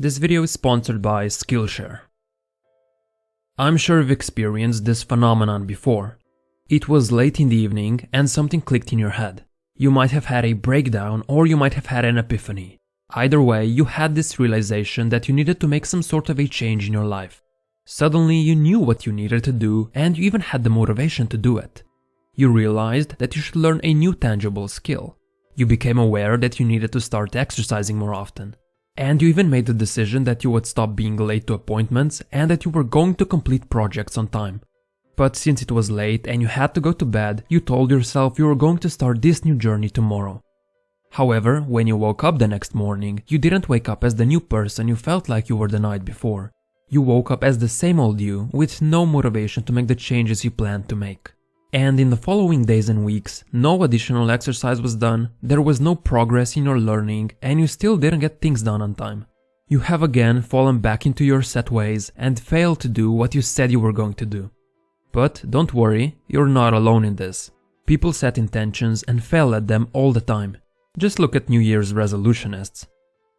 This video is sponsored by Skillshare. I'm sure you've experienced this phenomenon before. It was late in the evening and something clicked in your head. You might have had a breakdown or you might have had an epiphany. Either way, you had this realization that you needed to make some sort of a change in your life. Suddenly you knew what you needed to do and you even had the motivation to do it. You realized that you should learn a new tangible skill. You became aware that you needed to start exercising more often. And you even made the decision that you would stop being late to appointments and that you were going to complete projects on time. But since it was late and you had to go to bed, you told yourself you were going to start this new journey tomorrow. However, when you woke up the next morning, you didn't wake up as the new person you felt like you were the night before. You woke up as the same old you, with no motivation to make the changes you planned to make. And in the following days and weeks, no additional exercise was done, there was no progress in your learning, and you still didn't get things done on time. You have again fallen back into your set ways and failed to do what you said you were going to do. But don't worry, you're not alone in this. People set intentions and fail at them all the time. Just look at New Year's resolutionists.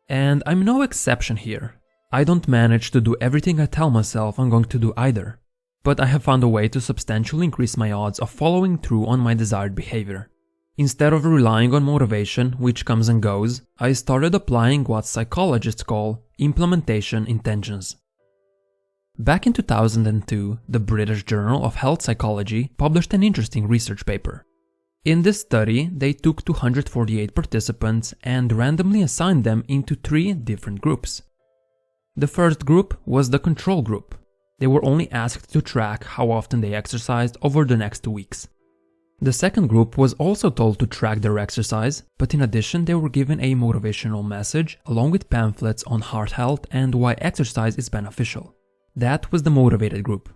And I'm no exception here. I don't manage to do everything I tell myself I'm going to do either. But I have found a way to substantially increase my odds of following through on my desired behavior. Instead of relying on motivation, which comes and goes, I started applying what psychologists call implementation intentions. Back in 2002, the British Journal of Health Psychology published an interesting research paper. In this study, they took 248 participants and randomly assigned them into 3 different groups. The first group was the control group. They were only asked to track how often they exercised over the next 2 weeks. The second group was also told to track their exercise, but in addition they were given a motivational message along with pamphlets on heart health and why exercise is beneficial. That was the motivated group.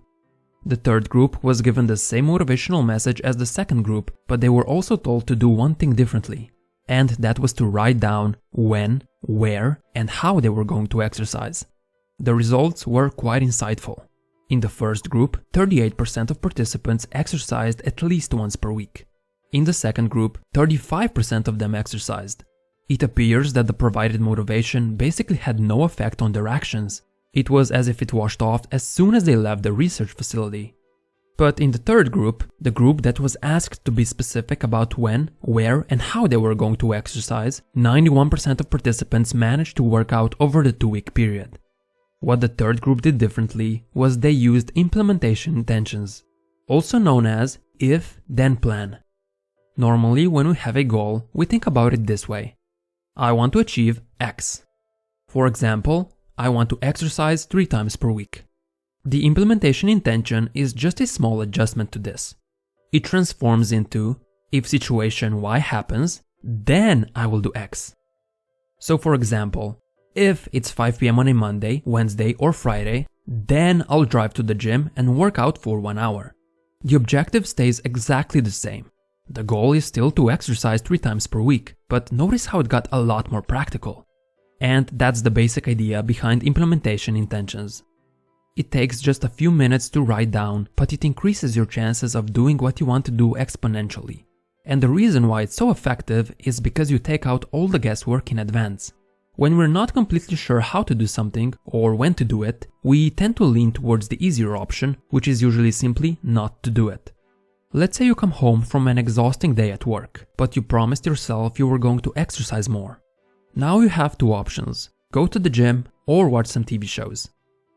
The third group was given the same motivational message as the second group, but they were also told to do one thing differently. And that was to write down when, where, and how they were going to exercise. The results were quite insightful. In the first group, 38% of participants exercised at least once per week. In the second group, 35% of them exercised. It appears that the provided motivation basically had no effect on their actions. It was as if it washed off as soon as they left the research facility. But in the third group, the group that was asked to be specific about when, where, and how they were going to exercise, 91% of participants managed to work out over the 2-week period. What the third group did differently was they used implementation intentions, also known as if-then plan. Normally, when we have a goal, we think about it this way. I want to achieve X. For example, I want to exercise 3 times per week. The implementation intention is just a small adjustment to this. It transforms into, if situation Y happens, then I will do X. So for example, if it's 5 p.m. on a Monday, Wednesday, or Friday, then I'll drive to the gym and work out for 1 hour. The objective stays exactly the same. The goal is still to exercise 3 times per week, but notice how it got a lot more practical. And that's the basic idea behind implementation intentions. It takes just a few minutes to write down, but it increases your chances of doing what you want to do exponentially. And the reason why it's so effective is because you take out all the guesswork in advance. When we're not completely sure how to do something or when to do it, we tend to lean towards the easier option, which is usually simply not to do it. Let's say you come home from an exhausting day at work, but you promised yourself you were going to exercise more. Now you have 2 options, go to the gym or watch some TV shows.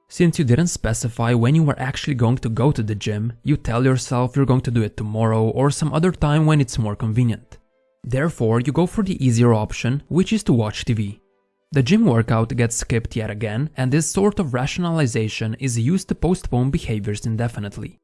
Since you didn't specify when you were actually going to go to the gym, you tell yourself you're going to do it tomorrow or some other time when it's more convenient. Therefore, you go for the easier option, which is to watch TV. The gym workout gets skipped yet again, and this sort of rationalization is used to postpone behaviors indefinitely.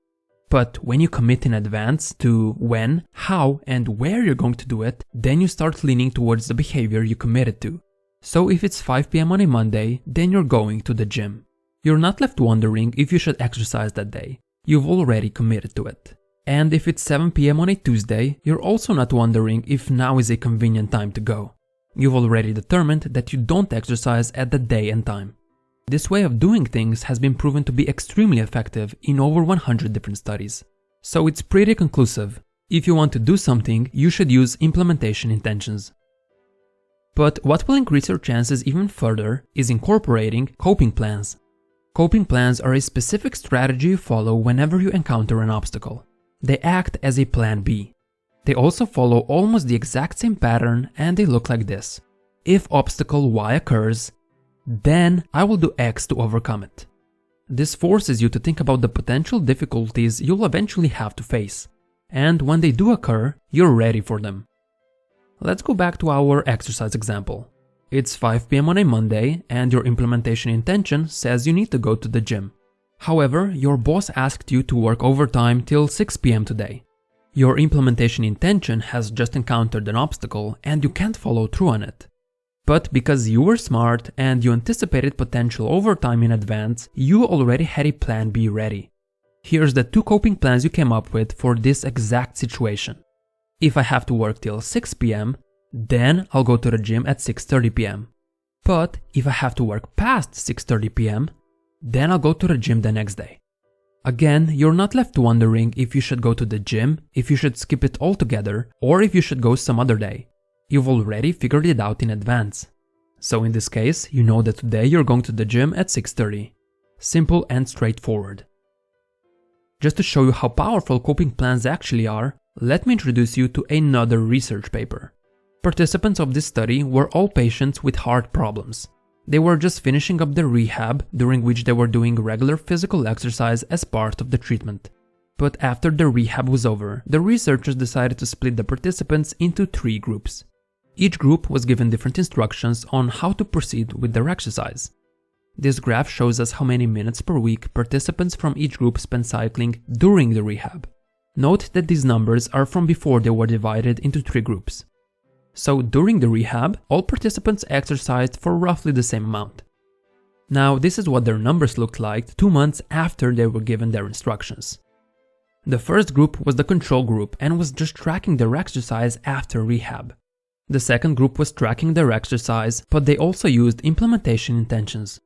But when you commit in advance to when, how, and where you're going to do it, then you start leaning towards the behavior you committed to. So if it's 5 p.m. on a Monday, then you're going to the gym. You're not left wondering if you should exercise that day. You've already committed to it. And if it's 7 p.m. on a Tuesday, you're also not wondering if now is a convenient time to go. You've already determined that you don't exercise at that day and time. This way of doing things has been proven to be extremely effective in over 100 different studies. So it's pretty conclusive. If you want to do something, you should use implementation intentions. But what will increase your chances even further is incorporating coping plans. Coping plans are a specific strategy you follow whenever you encounter an obstacle. They act as a plan B. They also follow almost the exact same pattern and they look like this. If obstacle Y occurs, then I will do X to overcome it. This forces you to think about the potential difficulties you'll eventually have to face, and when they do occur, you're ready for them. Let's go back to our exercise example. It's 5 p.m. on a Monday and your implementation intention says you need to go to the gym. However, your boss asked you to work overtime till 6 p.m. today. Your implementation intention has just encountered an obstacle and you can't follow through on it. But because you were smart and you anticipated potential overtime in advance, you already had a plan B ready. Here's the 2 coping plans you came up with for this exact situation. If I have to work till 6 p.m., then I'll go to the gym at 6:30 p.m. But if I have to work past 6:30 p.m., then I'll go to the gym the next day. Again, you're not left wondering if you should go to the gym, if you should skip it altogether, or if you should go some other day. You've already figured it out in advance. So in this case, you know that today you're going to the gym at 6:30. Simple and straightforward. Just to show you how powerful coping plans actually are, let me introduce you to another research paper. Participants of this study were all patients with heart problems. They were just finishing up their rehab, during which they were doing regular physical exercise as part of the treatment. But after the rehab was over, the researchers decided to split the participants into 3 groups. Each group was given different instructions on how to proceed with their exercise. This graph shows us how many minutes per week participants from each group spent cycling during the rehab. Note that these numbers are from before they were divided into 3 groups. So during the rehab, all participants exercised for roughly the same amount. Now this is what their numbers looked like 2 months after they were given their instructions. The first group was the control group and was just tracking their exercise after rehab. The second group was tracking their exercise, but they also used implementation intentions.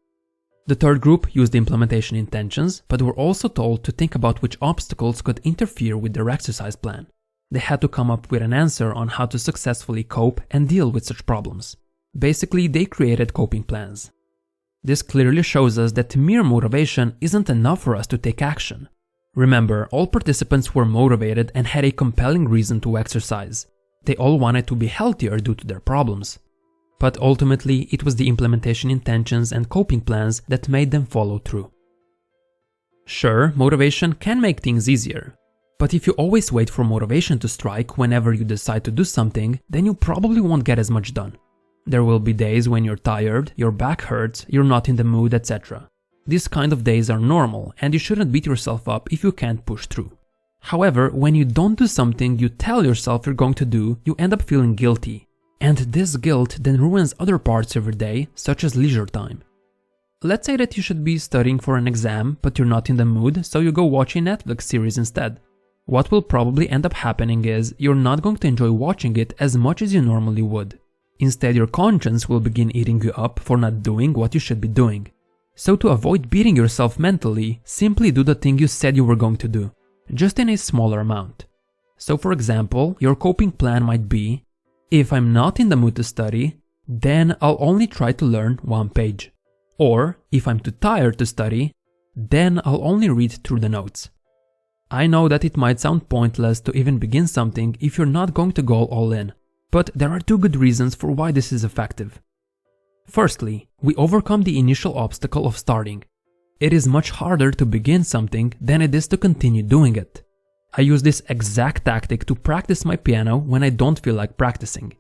The third group used implementation intentions, but were also told to think about which obstacles could interfere with their exercise plan. They had to come up with an answer on how to successfully cope and deal with such problems. Basically, they created coping plans. This clearly shows us that mere motivation isn't enough for us to take action. Remember, all participants were motivated and had a compelling reason to exercise. They all wanted to be healthier due to their problems. But ultimately, it was the implementation intentions and coping plans that made them follow through. Sure, motivation can make things easier. But if you always wait for motivation to strike whenever you decide to do something, then you probably won't get as much done. There will be days when you're tired, your back hurts, you're not in the mood, etc. These kind of days are normal and you shouldn't beat yourself up if you can't push through. However, when you don't do something you tell yourself you're going to do, you end up feeling guilty. And this guilt then ruins other parts of your day, such as leisure time. Let's say that you should be studying for an exam, but you're not in the mood, so you go watch a Netflix series instead. What will probably end up happening is you're not going to enjoy watching it as much as you normally would. Instead, your conscience will begin eating you up for not doing what you should be doing. So to avoid beating yourself mentally, simply do the thing you said you were going to do, just in a smaller amount. So for example, your coping plan might be, if I'm not in the mood to study, then I'll only try to learn 1 page. Or, if I'm too tired to study, then I'll only read through the notes. I know that it might sound pointless to even begin something if you're not going to go all in, but there are 2 good reasons for why this is effective. Firstly, we overcome the initial obstacle of starting. It is much harder to begin something than it is to continue doing it. I use this exact tactic to practice my piano when I don't feel like practicing.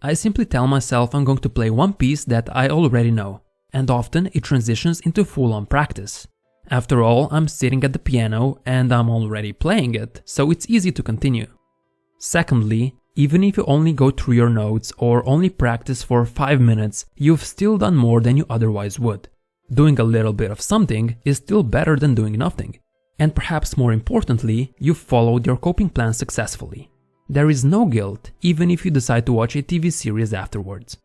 I simply tell myself I'm going to play 1 piece that I already know, and often it transitions into full-on practice. After all, I'm sitting at the piano and I'm already playing it, so it's easy to continue. Secondly, even if you only go through your notes or only practice for 5 minutes, you've still done more than you otherwise would. Doing a little bit of something is still better than doing nothing. And perhaps more importantly, you've followed your coping plan successfully. There is no guilt, even if you decide to watch a TV series afterwards.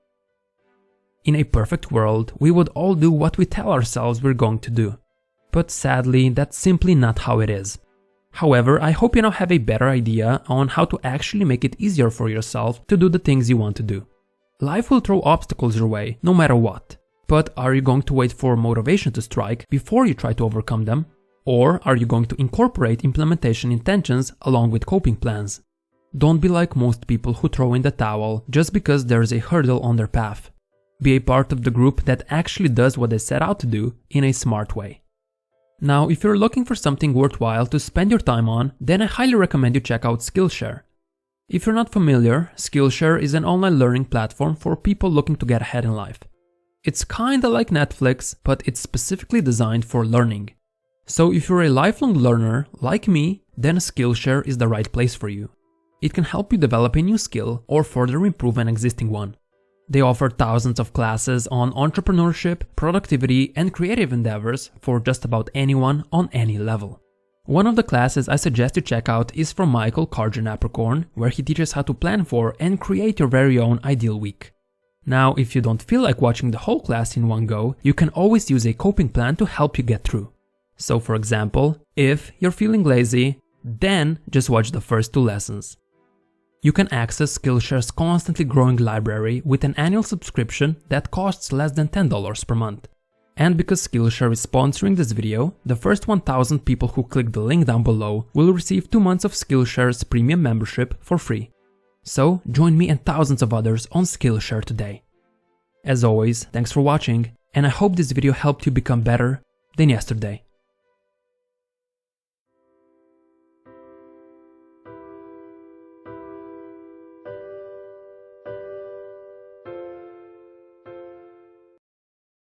In a perfect world, we would all do what we tell ourselves we're going to do. But sadly, that's simply not how it is. However, I hope you now have a better idea on how to actually make it easier for yourself to do the things you want to do. Life will throw obstacles your way, no matter what. But are you going to wait for motivation to strike before you try to overcome them? Or are you going to incorporate implementation intentions along with coping plans? Don't be like most people who throw in the towel just because there is a hurdle on their path. Be a part of the group that actually does what they set out to do in a smart way. Now, if you're looking for something worthwhile to spend your time on, then I highly recommend you check out Skillshare. If you're not familiar, Skillshare is an online learning platform for people looking to get ahead in life. It's kinda like Netflix, but it's specifically designed for learning. So if you're a lifelong learner like me, then Skillshare is the right place for you. It can help you develop a new skill or further improve an existing one. They offer thousands of classes on entrepreneurship, productivity, and creative endeavors for just about anyone on any level. One of the classes I suggest you check out is from Michael Cargin-Apricorn, where he teaches how to plan for and create your very own ideal week. Now, if you don't feel like watching the whole class in one go, you can always use a coping plan to help you get through. So for example, if you're feeling lazy, then just watch the first 2 lessons. You can access Skillshare's constantly growing library with an annual subscription that costs less than $10 per month. And because Skillshare is sponsoring this video, the first 1,000 people who click the link down below will receive 2 months of Skillshare's premium membership for free. So join me and thousands of others on Skillshare today. As always, thanks for watching, and I hope this video helped you become better than yesterday.